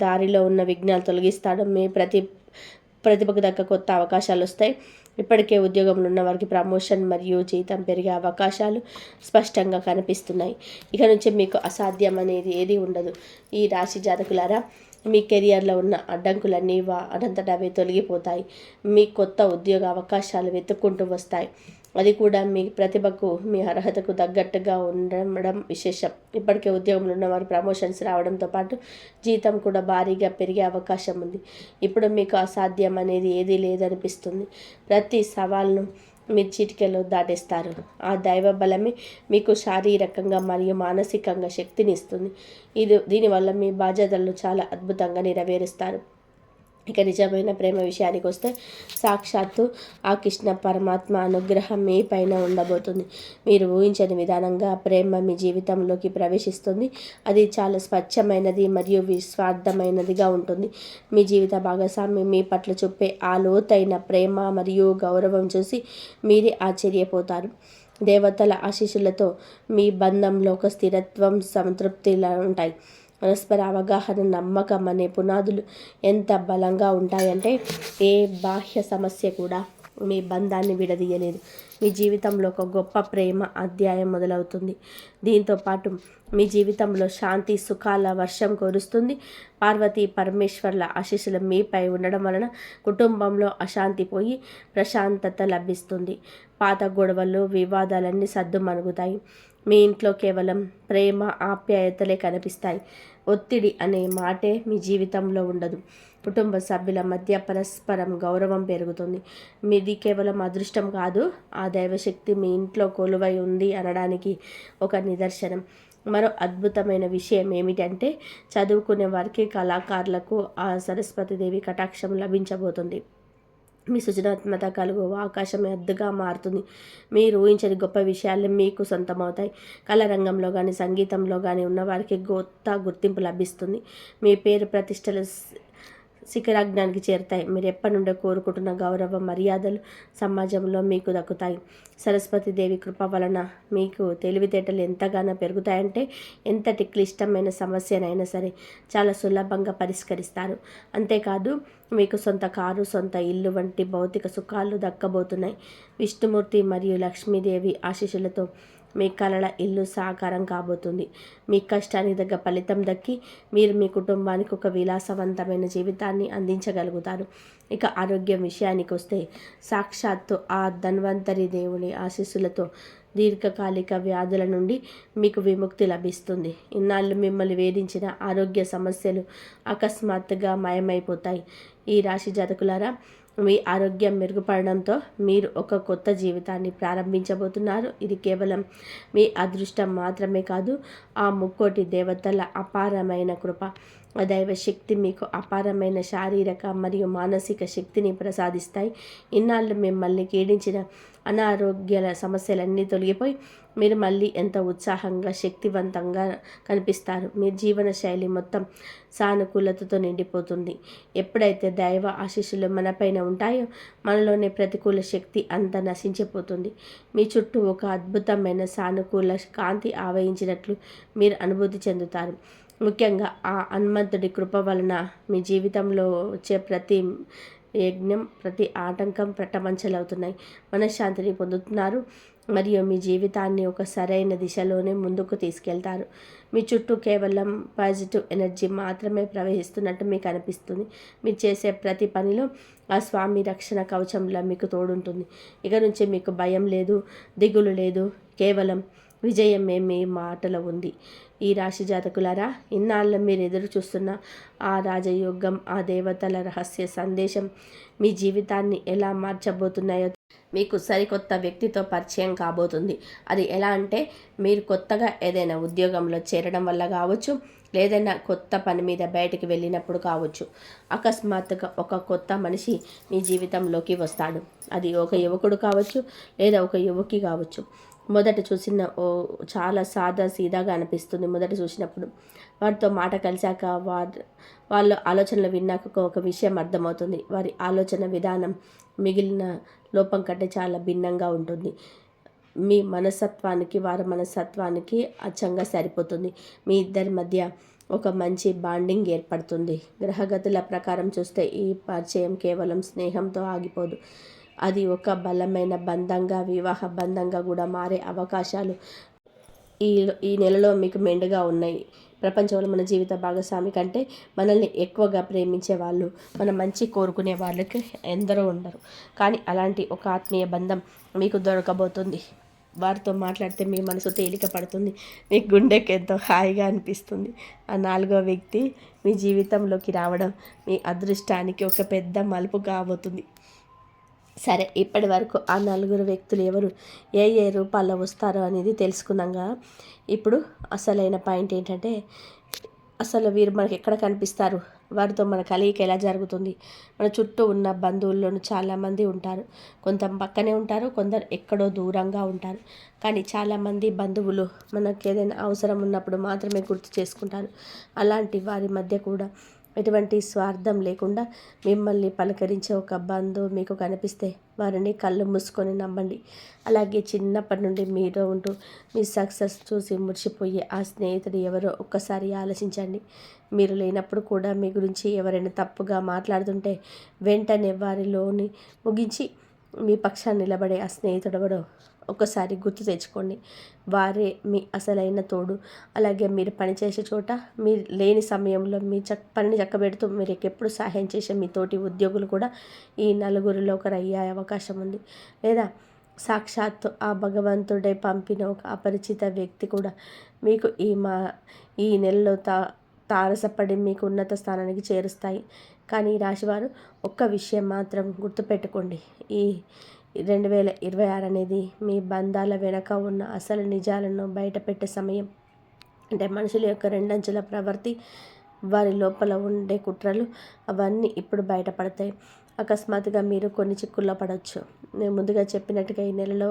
దారిలో ఉన్న విఘ్నాలు తొలగిస్తాడు. మీ ప్రతిభకు తగ్గ కొత్త అవకాశాలు వస్తాయి. ఇప్పటికే ఉద్యోగంలో ఉన్న వారికి ప్రమోషన్ మరియు జీతం పెరిగే అవకాశాలు స్పష్టంగా కనిపిస్తున్నాయి. ఇక నుంచి మీకు అసాధ్యం అనేది ఏది ఉండదు. ఈ రాశి జాతకులారా, మీ కెరియర్లో ఉన్న అడ్డంకులన్నీ అనంతటా అవే తొలగిపోతాయి. మీ కొత్త ఉద్యోగ అవకాశాలు వెతుక్కుంటూ వస్తాయి. అది కూడా మీ ప్రతిభకు, మీ అర్హతకు తగ్గట్టుగా ఉండడం విశేషం. ఇప్పటికే ఉద్యోగంలో ఉన్నవారు ప్రమోషన్స్ రావడంతో పాటు జీతం కూడా భారీగా పెరిగే అవకాశం ఉంది. ఇప్పుడు మీకు అసాధ్యం అనేది ఏదీ లేదనిపిస్తుంది. ప్రతి సవాల్ను మీరు చిటికెలో దాటేస్తారు. ఆ దైవ బలమే మీకు శారీరకంగా మరియు మానసికంగా శక్తిని ఇస్తుంది. దీనివల్ల మీ బాధ్యతలను చాలా అద్భుతంగా నెరవేరుస్తారు. ఇక నిజమైన ప్రేమ విషయానికి వస్తే సాక్షాత్తు ఆ కృష్ణ పరమాత్మ అనుగ్రహం మీ పైన ఉండబోతుంది. మీరు ఊహించని విధానంగా ప్రేమ మీ జీవితంలోకి ప్రవేశిస్తుంది. అది చాలా స్వచ్ఛమైనది మరియు విస్వార్థమైనదిగా ఉంటుంది. మీ జీవిత భాగస్వామి మీ పట్ల చూపే ఆ లోతైన ప్రేమ మరియు గౌరవం చూసి మీరే ఆశ్చర్యపోతారు. దేవతల ఆశీస్సులతో మీ బంధంలో ఒక స్థిరత్వం, సంతృప్తిలా ఉంటాయి. పరస్పర అవగాహన, నమ్మకం అనే పునాదులు ఎంత బలంగా ఉంటాయంటే ఏ బాహ్య సమస్య కూడా మీ బంధాన్ని విడదీయలేదు. మీ జీవితంలో ఒక గొప్ప ప్రేమ అధ్యాయం మొదలవుతుంది. దీంతో పాటు మీ జీవితంలో శాంతి, సుఖాల వర్షం కురుస్తుంది. పార్వతీ పరమేశ్వర్ల ఆశీస్సులు మీపై ఉండడం వలన కుటుంబంలో అశాంతి పోయి ప్రశాంతత లభిస్తుంది. పాత గొడవలు, వివాదాలన్నీ సద్దుమణుగుతాయి. మీ ఇంట్లో కేవలం ప్రేమ, ఆప్యాయతలే కనిపిస్తాయి. ఒత్తిడి అనే మాటే మీ జీవితంలో ఉండదు. కుటుంబ సభ్యుల మధ్య పరస్పరం గౌరవం పెరుగుతుంది. మీది కేవలం అదృష్టం కాదు, ఆ దైవశక్తి మీ ఇంట్లో కొలువై ఉంది అనడానికి ఒక నిదర్శనం. మరో అద్భుతమైన విషయం ఏమిటంటే చదువుకునే వారికి, కళాకారులకు ఆ సరస్వతీదేవి కటాక్షం లభించబోతుంది. మీ సృజనాత్మక కలుగు ఆకాశం ఎద్దుగా మారుతుంది. మీరు ఊహించని గొప్ప విషయాలు మీకు సొంతమవుతాయి. కళా రంగంలో కానీ, సంగీతంలో కానీ ఉన్నవారికి కొత్త గుర్తింపు లభిస్తుంది. మీ పేరు ప్రతిష్టలు శిఖరాగ్నానికి చేరుతాయి. మీరు ఎప్పటి నుండో కోరుకుంటున్న గౌరవ మర్యాదలు సమాజంలో మీకు దక్కుతాయి. సరస్వతీదేవి కృప వలన మీకు తెలివితేటలు ఎంతగానో పెరుగుతాయంటే ఎంతటి క్లిష్టమైన సమస్యనైనా సరే చాలా సులభంగా పరిష్కరిస్తారు. అంతేకాదు మీకు సొంత కారు, సొంత ఇల్లు వంటి భౌతిక సుఖాలు దక్కబోతున్నాయి. విష్ణుమూర్తి మరియు లక్ష్మీదేవి ఆశీస్సులతో మీ కలల ఇల్లు సాకారం కాబోతుంది. మీ కష్టానికి తగ్గ ఫలితం దక్కి మీరు మీ కుటుంబానికి ఒక విలాసవంతమైన జీవితాన్ని అందించగలుగుతారు. ఇక ఆరోగ్యం విషయానికి వస్తే సాక్షాత్తు ఆ ధన్వంతరి దేవుని ఆశీస్సులతో దీర్ఘకాలిక వ్యాధుల నుండి మీకు విముక్తి లభిస్తుంది. ఇన్నాళ్ళు మిమ్మల్ని వేధించిన ఆరోగ్య సమస్యలు అకస్మాత్తుగా మాయమైపోతాయి. ఈ రాశి జాతకులారా, మీ ఆరోగ్యం మెరుగుపడడంతో మీరు ఒక కొత్త జీవితాన్ని ప్రారంభించబోతున్నారు. ఇది కేవలం మీ అదృష్టం మాత్రమే కాదు, ఆ ముక్కోటి దేవతల అపారమైన కృప. దైవ శక్తి మీకు అపారమైన శారీరక మరియు మానసిక శక్తిని ప్రసాదిస్తాయి. ఇన్నాళ్ళు మిమ్మల్ని పీడించిన అనారోగ్యాల సమస్యలన్నీ తొలగిపోయి మీరు మళ్ళీ ఎంత ఉత్సాహంగా, శక్తివంతంగా కనిపిస్తారు. మీ జీవన శైలి మొత్తం సానుకూలతతో నిండిపోతుంది. ఎప్పుడైతే దైవ ఆశీస్సులు మనపైన ఉంటాయో మనలోని ప్రతికూల శక్తి అంతా నశించిపోతుంది. మీ చుట్టూ ఒక అద్భుతమైన సానుకూల కాంతి ఆవహించినట్లు మీరు అనుభూతి చెందుతారు. ముఖ్యంగా ఆ హనుమంతుడి కృప వలన మీ జీవితంలో వచ్చే ప్రతి యజ్ఞం, ప్రతి ఆటంకం పట్టమంచలవుతున్నాయి. మనశ్శాంతిని పొందుతున్నారు మరియు మీ జీవితాన్ని ఒక సరైన దిశలోనే ముందుకు తీసుకెళ్తారు. మీ చుట్టూ కేవలం పాజిటివ్ ఎనర్జీ మాత్రమే ప్రవహిస్తున్నట్టు మీకు అనిపిస్తుంది. మీరు చేసే ప్రతి పనిలో ఆ స్వామి రక్షణ కవచంలా మీకు తోడుంటుంది. ఇక నుంచి మీకు భయం లేదు, దిగులు లేదు. కేవలం విజయమే మీ మాటలో ఉంది. ఈ రాశి జాతకులారా, ఇన్నాళ్ళు మీరు ఎదురు చూస్తున్న ఆ రాజయోగం, ఆ దేవతల రహస్య సందేశం మీ జీవితాన్ని ఎలా మార్చబోతున్నాయో మీకు సరికొత్త వ్యక్తితో పరిచయం కాబోతుంది. అది ఎలా అంటే, మీరు కొత్తగా ఏదైనా ఉద్యోగంలో చేరడం వల్ల కావచ్చు, లేదన్నా కొత్త పని మీద బయటికి వెళ్ళినప్పుడు కావచ్చు. అకస్మాత్తుగా ఒక కొత్త మనిషి మీ జీవితంలోకి వస్తాడు. అది ఒక యువకుడు కావచ్చు, లేదా ఒక యువకి కావచ్చు. మొదట చూసిన చాలా సాదా సీదాగా అనిపిస్తుంది మొదట చూసినప్పుడు. వారితో మాట కలిశాక వాళ్ళ ఆలోచనలు విన్నాక ఒక విషయం అర్థమవుతుంది. వారి ఆలోచన విధానం మిగిలిన లోపం కంటే చాలా భిన్నంగా ఉంటుంది. మీ మనస్తత్వానికి వారి మనస్తత్వానికి అచ్చంగా సరిపోతుంది. మీ ఇద్దరి మధ్య ఒక మంచి బాండింగ్ ఏర్పడుతుంది. గ్రహగతుల ప్రకారం చూస్తే ఈ పరిచయం కేవలం స్నేహంతో ఆగిపోదు. అది ఒక బలమైన బంధంగా, వివాహ బంధంగా కూడా మారే అవకాశాలు ఈ ఈ నెలలో మీకు మెండుగా ఉన్నాయి. ప్రపంచంలో మన జీవిత భాగస్వామి కంటే మనల్ని ఎక్కువగా ప్రేమించే వాళ్ళు, మన మంచి కోరుకునే వాళ్ళకి ఎందరో ఉండరు. కానీ అలాంటి ఒక ఆత్మీయ బంధం మీకు దొరకబోతుంది. వారితో మాట్లాడితే మీ మనసు తేలిక పడుతుంది. మీ గుండెకి ఎంతో హాయిగా అనిపిస్తుంది. ఆ 4వ వ్యక్తి మీ జీవితంలోకి రావడం మీ అదృష్టానికి ఒక పెద్ద మలుపు కాబోతుంది. సరే, ఇప్పటి వరకు ఆ 4 వ్యక్తులు ఎవరు, ఏ ఏ రూపాల్లో వస్తారో అనేది తెలుసుకున్నాగా. ఇప్పుడు అసలైన పాయింట్ ఏంటంటే, అసలు వీరు మనకి ఎక్కడ కనిపిస్తారు, వారితో మన కలయిక ఎలా జరుగుతుంది. మన చుట్టూ ఉన్న బంధువుల్లోనూ చాలామంది ఉంటారు. కొంత పక్కనే ఉంటారు, కొందరు ఎక్కడో దూరంగా ఉంటారు. కానీ చాలామంది బంధువులు మనకు ఏదైనా అవసరం ఉన్నప్పుడు మాత్రమే గుర్తు చేసుకుంటారు. అలాంటి వారి మధ్య కూడా ఎటువంటి స్వార్థం లేకుండా మిమ్మల్ని పలకరించే ఒక బంధువు మీకు కనిపిస్తే వారిని కళ్ళు మూసుకొని నమ్మండి. అలాగే చిన్నప్పటి నుండి మీతో ఉంటూ మీ సక్సెస్ చూసి మురిసిపోయే ఆ స్నేహితుడు ఎవరో ఒక్కసారి ఆలోచించండి. మీరు లేనప్పుడు కూడా మీ గురించి ఎవరైనా తప్పుగా మాట్లాడుతుంటే వెంటనే వారిలోని ముగించి మీ పక్షాన్ని నిలబడే ఆ స్నేహితుడు ఎవరో ఒకసారి గుర్తు తెచ్చుకోండి. వారే మీ అసలైన తోడు. అలాగే మీరు పనిచేసే చోట మీరు లేని సమయంలో మీ పనిని చక్కబెడుతూ మీరు ఎప్పుడు సహాయం చేసే మీ తోటి ఉద్యోగులు కూడా ఈ 4గురిలో ఒకరు అయ్యే అవకాశం ఉంది. లేదా సాక్షాత్తు ఆ భగవంతుడే పంపిన ఒక అపరిచిత వ్యక్తి కూడా మీకు ఈ నెలలో తారసపడి మీకు ఉన్నత స్థానానికి చేరుస్తాయి. కానీ ఈ రాశివారు ఒక్క విషయం మాత్రం గుర్తుపెట్టుకోండి. ఈ 2026 అనేది మీ బంధాల వెనక ఉన్న అసలు నిజాలను బయటపెట్టే సమయం. అంటే మనుషుల యొక్క రెండంచెల ప్రవృత్తి, వారి లోపల ఉండే కుట్రలు అవన్నీ ఇప్పుడు బయటపడతాయి. అకస్మాత్తుగా మీరు కొన్ని చిక్కుల్లో పడవచ్చు. నేను ముందుగా చెప్పినట్టుగా ఈ నెలలో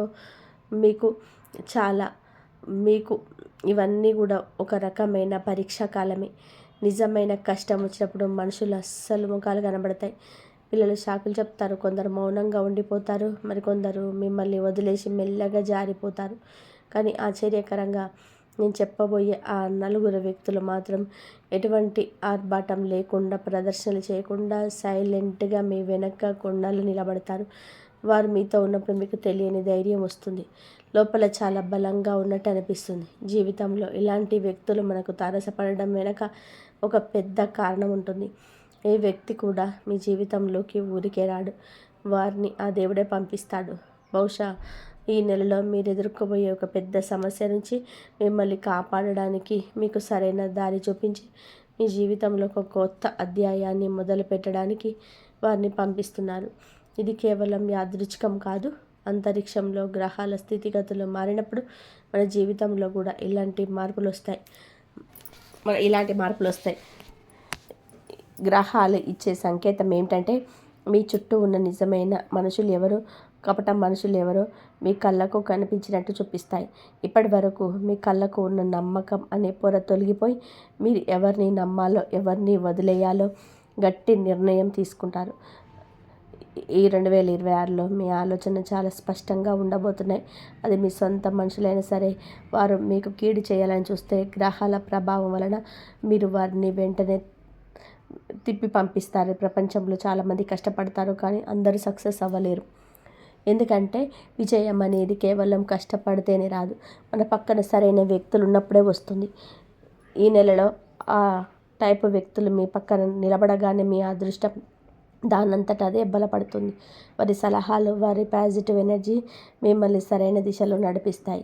మీకు ఇవన్నీ కూడా ఒక రకమైన పరీక్షా కాలమే. నిజమైన కష్టం వచ్చినప్పుడు మనుషులు అస్సలు ముఖాలు కనబడతాయి. పిల్లలు సాకులు చెప్తారు, కొందరు మౌనంగా ఉండిపోతారు, మరికొందరు మిమ్మల్ని వదిలేసి మెల్లగా జారిపోతారు. కానీ ఆశ్చర్యకరంగా నేను చెప్పబోయే ఆ 4 వ్యక్తులు మాత్రం ఎటువంటి ఆర్భాటం లేకుండా, ప్రదర్శనలు చేయకుండా సైలెంట్గా మీ వెనక కొండలు నిలబడతారు. వారు మీతో ఉన్నప్పుడు మీకు తెలియని ధైర్యం వస్తుంది. లోపల చాలా బలంగా ఉన్నట్టు అనిపిస్తుంది. జీవితంలో ఇలాంటి వ్యక్తులు మనకు తారసపడడం వెనక ఒక పెద్ద కారణం ఉంటుంది. ఏ వ్యక్తి కూడా మీ జీవితంలోకి ఊరికే రాడు. వారిని ఆ దేవుడే పంపిస్తాడు. బహుశా ఈ నెలలో మీరు ఎదుర్కోబోయే ఒక పెద్ద సమస్య నుంచి మిమ్మల్ని కాపాడడానికి, మీకు సరైన దారి చూపించి మీ జీవితంలో ఒక కొత్త అధ్యాయాన్ని మొదలు పెట్టడానికి వారిని పంపిస్తున్నారు. ఇది కేవలం యాదృచ్ఛికం కాదు. అంతరిక్షంలో గ్రహాల స్థితిగతులు మారినప్పుడు మన జీవితంలో కూడా ఇలాంటి మార్పులు వస్తాయి. గ్రహాలు ఇచ్చే సంకేతం ఏమిటంటే, మీ చుట్టూ ఉన్న నిజమైన మనుషులు ఎవరు, కపట మనుషులు ఎవరో మీ కళ్ళకు కనిపించినట్టు చూపిస్తాయి. ఇప్పటి వరకు మీ కళ్ళకు ఉన్న నమ్మకం అనే పొర తొలగిపోయి మీరు ఎవరిని నమ్మాలో, ఎవరిని వదిలేయాలో గట్టి నిర్ణయం తీసుకుంటారు. ఈ 2026లో మీ ఆలోచన చాలా స్పష్టంగా ఉండబోతున్నాయి. అది మీ సొంత మనుషులైనా సరే, వారు మీకు కీడు చేయాలని చూస్తే గ్రహాల ప్రభావం వలన మీరు వారిని వెంటనే తిప్పి పంపిస్తారు. ప్రపంచంలో చాలామంది కష్టపడతారు, కానీ అందరూ సక్సెస్ అవ్వలేరు. ఎందుకంటే విజయం అనేది కేవలం కష్టపడితేనే రాదు, మన పక్కన సరైన వ్యక్తులు ఉన్నప్పుడే వస్తుంది. ఈ నెలలో ఆ టైపు వ్యక్తులు మీ పక్కన నిలబడగానే మీ అదృష్టం దానంతట అదే బలపడుతుంది. వారి సలహాలు, వారి పాజిటివ్ ఎనర్జీ మిమ్మల్ని సరైన దిశలో నడిపిస్తాయి.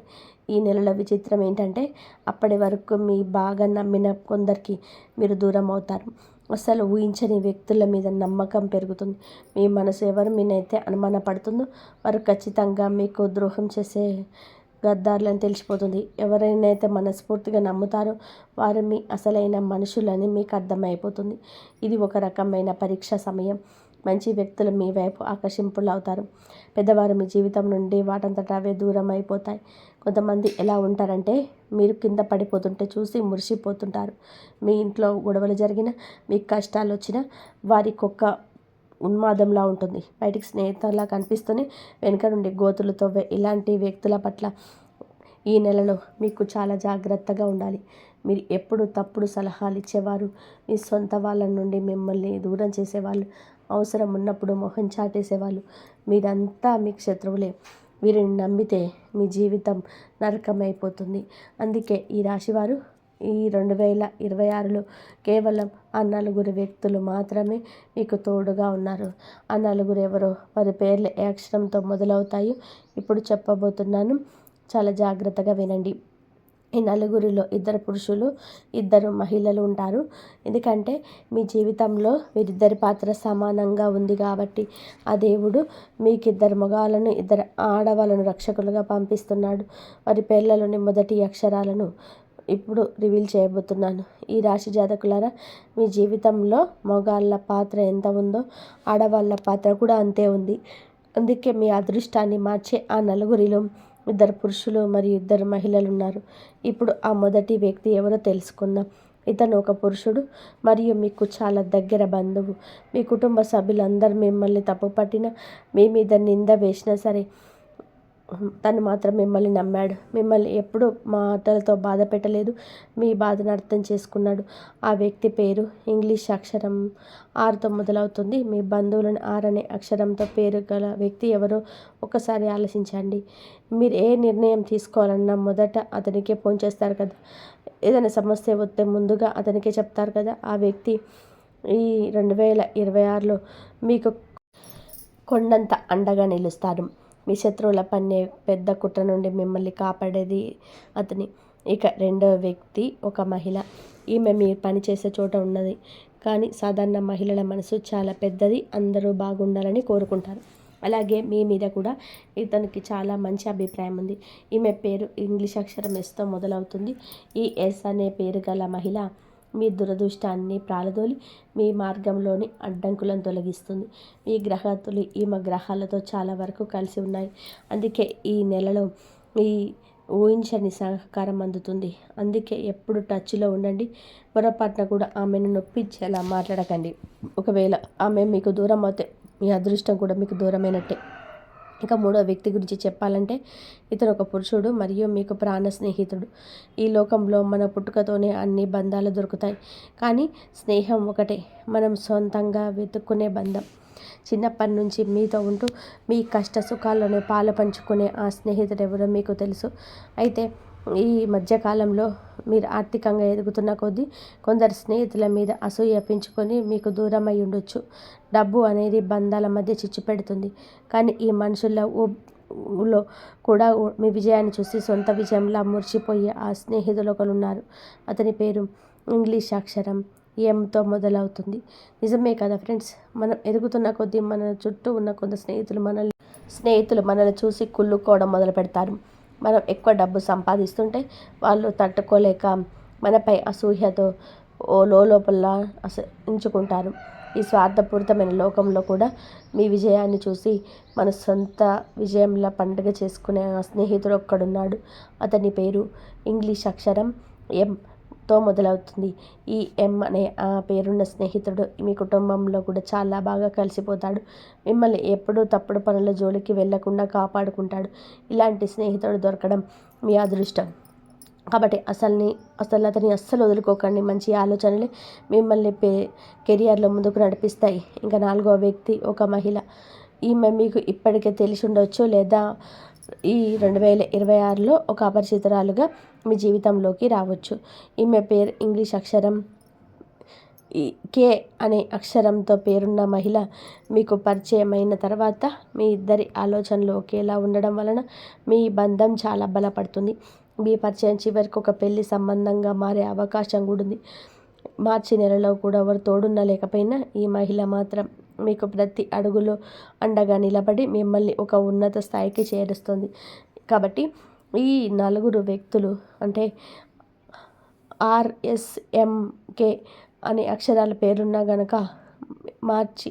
ఈ నెలలో విచిత్రం ఏంటంటే అప్పటి వరకు మీ బాగా నమ్మిన కొందరికి మీరు దూరం అవుతారు. అసలు ఊహించని వ్యక్తుల మీద నమ్మకం పెరుగుతుంది. మీ మనసు ఎవరు మీనైతే అనుమానపడుతుందో వారు ఖచ్చితంగా మీకు ద్రోహం చేసే గద్దారులని తెలిసిపోతుంది. ఎవరైనైతే మనస్ఫూర్తిగా నమ్ముతారో వారు మీ అసలైన మనుషులని మీకు అర్థమైపోతుంది. ఇది ఒక రకమైన పరీక్ష సమయం. మంచి వ్యక్తులు మీ వైపు ఆకర్షింపులవుతారు. పెద్దవారు మీ జీవితం నుండి వాటంతట అవే దూరం అయిపోతాయి. కొంతమంది ఎలా ఉంటారంటే మీరు కింద పడిపోతుంటే చూసి మురిసిపోతుంటారు. మీ ఇంట్లో గొడవలు జరిగినా, మీకు కష్టాలు వచ్చినా వారికొక ఉన్మాదంలా ఉంటుంది. బయటికి స్నేహితులా కనిపిస్తూనే వెనుక నుండి గోతులు తవ్వే ఇలాంటి వ్యక్తుల పట్ల ఈ నెలలో మీకు చాలా జాగ్రత్తగా ఉండాలి. మీరు ఎప్పుడు తప్పుడు సలహాలు ఇచ్చేవారు, మీ సొంత వాళ్ళ నుండి మిమ్మల్ని దూరం చేసేవాళ్ళు, అవసరం ఉన్నప్పుడు మొహం చాటేసేవాళ్ళు, మీరంతా మీకు శత్రువులే. వీరిని నమ్మితే మీ జీవితం నరకమైపోతుంది. అందుకే ఈ రాశివారు ఈ 2026లో కేవలం ఆ నలుగురు వ్యక్తులు మాత్రమే మీకు తోడుగా ఉన్నారు. ఆ నలుగురు ఎవరో, వారి పేర్లు ఏ అక్షరంతో మొదలవుతాయో ఇప్పుడు చెప్పబోతున్నాను. చాలా జాగ్రత్తగా వినండి. ఈ నలుగురిలో 2 పురుషులు, 2 మహిళలు ఉంటారు. ఎందుకంటే మీ జీవితంలో వీరిద్దరి పాత్ర సమానంగా ఉంది కాబట్టి ఆ దేవుడు మీకు 2 మగవాళ్ళను, 2 ఆడవాళ్ళను రక్షకులుగా పంపిస్తున్నాడు. వారి పేర్లలోని మొదటి అక్షరాలను ఇప్పుడు రివీల్ చేయబోతున్నాను. ఈ రాశి జాతకులారా, మీ జీవితంలో మగవాళ్ళ పాత్ర ఎంత ఉందో ఆడవాళ్ళ పాత్ర కూడా అంతే ఉంది. అందుకే మీ అదృష్టాన్ని మార్చే ఆ నలుగురిలో 2 పురుషులు మరియు 2 మహిళలు ఉన్నారు. ఇప్పుడు ఆ మొదటి వ్యక్తి ఎవరో తెలుసుకుందాం. ఇతను ఒక పురుషుడు మరియు మీకు చాలా దగ్గర బంధువు. మీ కుటుంబ సభ్యులందరూ మిమ్మల్ని తప్పుపట్టినా, మీ మీద నింద వేసినా సరే తను మాత్రం మిమ్మల్ని నమ్మాడు. మిమ్మల్ని ఎప్పుడు మాటలతో బాధ పెట్టలేదు. మీ బాధను అర్థం చేసుకున్నాడు. ఆ వ్యక్తి పేరు ఇంగ్లీష్ అక్షరం ఆర్తో మొదలవుతుంది. మీ బంధువులను ఆర్ అనే అక్షరంతో పేరు గల వ్యక్తి ఎవరో ఒకసారి ఆలోచించండి. మీరు ఏ నిర్ణయం తీసుకోవాలన్నా మొదట అతనికే ఫోన్ చేస్తారు కదా. ఏదైనా సమస్య వస్తే ముందుగా అతనికే చెప్తారు కదా. ఆ వ్యక్తి ఈ 2026లో మీకు కొండంత అండగా నిలుస్తారు. మీ శత్రువుల పన్నే పెద్ద కుట్ర నుండి మిమ్మల్ని కాపాడేది అతని. ఇక రెండవ వ్యక్తి ఒక మహిళ. ఈమె మీరు పనిచేసే చోట ఉన్నది. కానీ సాధారణ మహిళల మనసు చాలా పెద్దది. అందరూ బాగుండాలని కోరుకుంటారు. అలాగే మీ మీద కూడా ఇతనికి చాలా మంచి అభిప్రాయం ఉంది. ఈమె పేరు ఇంగ్లీష్ అక్షరం ఎస్తో మొదలవుతుంది. ఈ ఎస్ అనే పేరు గల మహిళ మీ దురదృష్టాన్ని ప్రాలదోలి మీ మార్గంలోని అడ్డంకులను తొలగిస్తుంది. మీ గ్రహాలు ఈమె గ్రహాలతో చాలా వరకు కలిసి ఉన్నాయి. అందుకే ఈ నెలలో ఈ ఊహించని సహకారం అందుతుంది. అందుకే ఎప్పుడు టచ్లో ఉండండి. పొరపాటున కూడా ఆమెను నొప్పించేలా మాట్లాడకండి. ఒకవేళ ఆమె మీకు దూరం అవుతే మీ అదృష్టం కూడా మీకు దూరమైనట్టే. ఇక మూడో వ్యక్తి గురించి చెప్పాలంటే ఇతను ఒక పురుషుడు మరియు మీకు ప్రాణ స్నేహితుడు. ఈ లోకంలో మన పుట్టుకతోనే అన్ని బంధాలు దొరుకుతాయి. కానీ స్నేహం ఒకటే, మనం సొంతంగా వెతుక్కునే బంధం. చిన్నప్పటి నుంచి మీతో ఉంటూ మీ కష్ట సుఖాల్లోనే పాలు పంచుకునే ఆ స్నేహితుడు ఎవరో మీకు తెలుసు. అయితే ఈ మధ్యకాలంలో మీరు ఆర్థికంగా ఎదుగుతున్న కొద్దీ కొందరు స్నేహితుల మీద అసూయ పెంచుకొని మీకు దూరం అయి ఉండొచ్చు. డబ్బు అనేది బంధాల మధ్య చిచ్చు పెడుతుంది. కానీ ఈ మనుషుల్లో కూడా మీ విజయాన్ని చూసి సొంత విజయంలా మురిసిపోయే ఆ స్నేహితులు ఒకరు ఉన్నారు. అతని పేరు ఇంగ్లీష్ అక్షరం ఎంతో మొదలవుతుంది. నిజమే కదా ఫ్రెండ్స్. మనం ఎదుగుతున్న కొద్దీ మన చుట్టూ ఉన్న కొంత స్నేహితులు మనల్ని చూసి కుళ్ళుకోవడం మొదలు పెడతారు. మనం ఎక్కువ డబ్బు సంపాదిస్తుంటే వాళ్ళు తట్టుకోలేక మనపై అసూయతో లోపల ఉంచుకుంటారు. ఈ స్వార్థపూరితమైన లోకంలో కూడా మీ విజయాన్ని చూసి మన సొంత విజయంలా పండుగ చేసుకునే ఆ స్నేహితుడు ఒక్కడున్నాడు. అతని పేరు ఇంగ్లీష్ అక్షరం ఎంతో మొదలవుతుంది. ఈ ఎం అనే ఆ పేరున్న స్నేహితుడు మీ కుటుంబంలో కూడా చాలా బాగా కలిసిపోతాడు. మిమ్మల్ని ఎప్పుడూ తప్పుడు పనుల జోలికి వెళ్లకుండా కాపాడుకుంటాడు. ఇలాంటి స్నేహితుడు దొరకడం మీ అదృష్టం. కాబట్టి అతన్ని అస్సలు వదులుకోకండి. మంచి ఆలోచనలే మిమ్మల్ని కెరియర్లో ముందుకు నడిపిస్తాయి. ఇంకా నాలుగో వ్యక్తి ఒక మహిళ. ఈమె మీకు ఇప్పటికే తెలిసి ఉండొచ్చు, లేదా ఈ 2026లో ఒక అపరిచితురాలుగా మీ జీవితంలోకి రావచ్చు. ఈమె పేరు ఇంగ్లీష్ అక్షరం ఈ కే అనే అక్షరంతో పేరున్న మహిళ మీకు పరిచయమైన తర్వాత మీ ఇద్దరి ఆలోచనలు ఒకేలా ఉండడం వలన మీ బంధం చాలా బలపడుతుంది. మీ పరిచయం చివరికి ఒక పెళ్లి సంబంధంగా మారే అవకాశం కూడా ఉంది. మార్చి నెలలో కూడా ఎవరు తోడున్నా లేకపోయినా ఈ మహిళ మాత్రం మీకు ప్రతి అడుగులో అండగా నిలబడి మిమ్మల్ని ఒక ఉన్నత స్థాయికి చేరుస్తుంది. కాబట్టి ఈ నలుగురు వ్యక్తులు అంటే RSMK అనే అక్షరాల పేరున్నా గనక మార్చి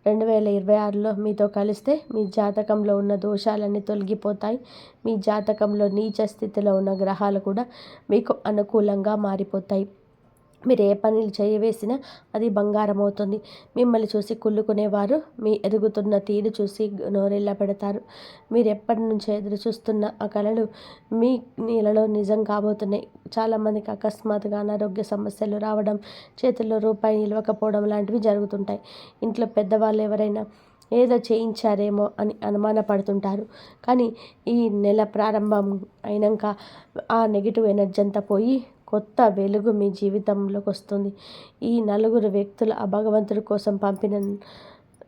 2026లో మీతో కలిస్తే మీ జాతకంలో ఉన్న దోషాలన్నీ తొలగిపోతాయి. మీ జాతకంలో నీచ స్థితిలో ఉన్న గ్రహాలు కూడా మీకు అనుకూలంగా మారిపోతాయి. మీరు ఏ పనులు చేయవేసినా అది బంగారం అవుతుంది. మిమ్మల్ని చూసి కుళ్ళుకునేవారు మీ ఎదుగుతున్న తీరు చూసి నోరెళ్ళ పెడతారు. మీరు ఎప్పటి నుంచో ఎదురు చూస్తున్న ఆ కళలు మీ నీళ్ళలో నిజం కాబోతున్నాయి. చాలామందికి అకస్మాత్తుగా అనారోగ్య సమస్యలు రావడం, చేతుల్లో రూపాయి నిలవకపోవడం లాంటివి జరుగుతుంటాయి. ఇంట్లో పెద్దవాళ్ళు ఎవరైనా ఏదో చేయించారేమో అని అనుమానపడుతుంటారు. కానీ ఈ నెల ప్రారంభం అయినాక ఆ నెగిటివ్ ఎనర్జీ అంతా పోయి కొత్త వెలుగు మీ జీవితంలోకి వస్తుంది. ఈ నలుగురు వ్యక్తులు ఆ భగవంతుడి కోసం పంపిన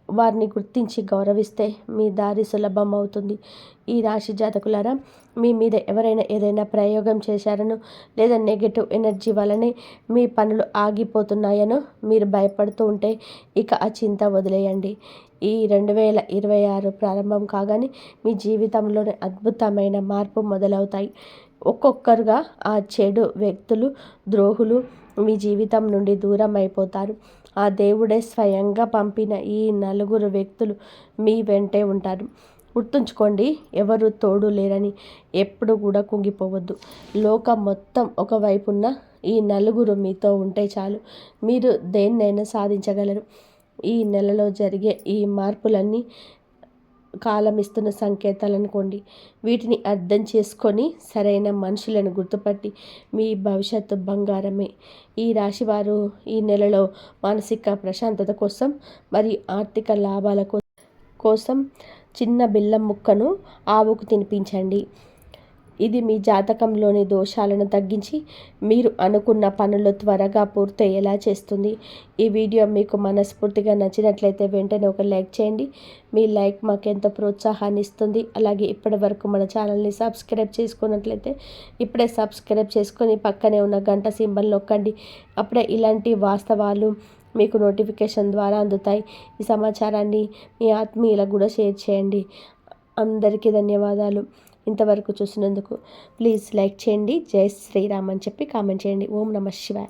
వారిని గుర్తించి గౌరవిస్తే మీ దారి సులభం అవుతుంది. ఈ రాశి జాతకులారా, మీ మీద ఎవరైనా ఏదైనా ప్రయోగం చేశారనో లేదా నెగిటివ్ ఎనర్జీ వల్లనే మీ పనులు ఆగిపోతున్నాయనో మీరు భయపడుతూ ఉంటే ఇక ఆ చింత వదిలేయండి. ఈ 2026 ప్రారంభం కాగానే మీ జీవితంలోని అద్భుతమైన మార్పు మొదలవుతాయి. ఒక్కొక్కరుగా ఆ చెడు వ్యక్తులు, ద్రోహులు మీ జీవితం నుండి దూరం అయిపోతారు. ఆ దేవుడే స్వయంగా పంపిన ఈ నలుగురు వ్యక్తులు మీ వెంటే ఉంటారు. గుర్తుంచుకోండి, ఎవరు తోడు లేరని ఎప్పుడు కూడా కుంగిపోవద్దు. లోకం మొత్తం ఒకవైపున్న ఈ నలుగురు మీతో ఉంటే చాలు, మీరు దేన్నైనా సాధించగలరు. ఈ నెలలో జరిగే ఈ మార్పులన్నీ కాలం ఇస్తున్న సంకేతాలు అనుకోండి. వీటిని అర్థం చేసుకొని సరైన మనుషులను గుర్తుపట్టి మీ భవిష్యత్తు బంగారమే. ఈ రాశివారు ఈ నెలలో మానసిక ప్రశాంతత కోసం మరియు ఆర్థిక లాభాల కోసం చిన్న బెల్లం ముక్కను ఆవుకు తినిపించండి. ఇది మీ జాతకంలోని దోషాలను తగ్గించి మీరు అనుకున్న పనులు త్వరగా పూర్తయ్యేలా చేస్తుంది. ఈ వీడియో మీకు మనస్ఫూర్తిగా నచ్చినట్లయితే వెంటనే ఒక లైక్ చేయండి. మీ లైక్ మాకెంతో ప్రోత్సాహాన్ని ఇస్తుంది. అలాగే ఇప్పటి వరకు మన ఛానల్ని సబ్స్క్రైబ్ చేసుకున్నట్లయితే ఇప్పుడే సబ్స్క్రైబ్ చేసుకొని పక్కనే ఉన్న గంట సింబల్ నొక్కండి. అప్పుడే ఇలాంటి వాస్తవాలు మీకు నోటిఫికేషన్ ద్వారా అందుతాయి. ఈ సమాచారాన్ని మీ ఆత్మీయులకు కూడా షేర్ చేయండి. అందరికీ ధన్యవాదాలు. ఇంతవరకు చూసినందుకు ప్లీజ్ లైక్ చేయండి. జై శ్రీరామ్ అని చెప్పి కామెంట్ చేయండి. ఓం నమః శివాయ.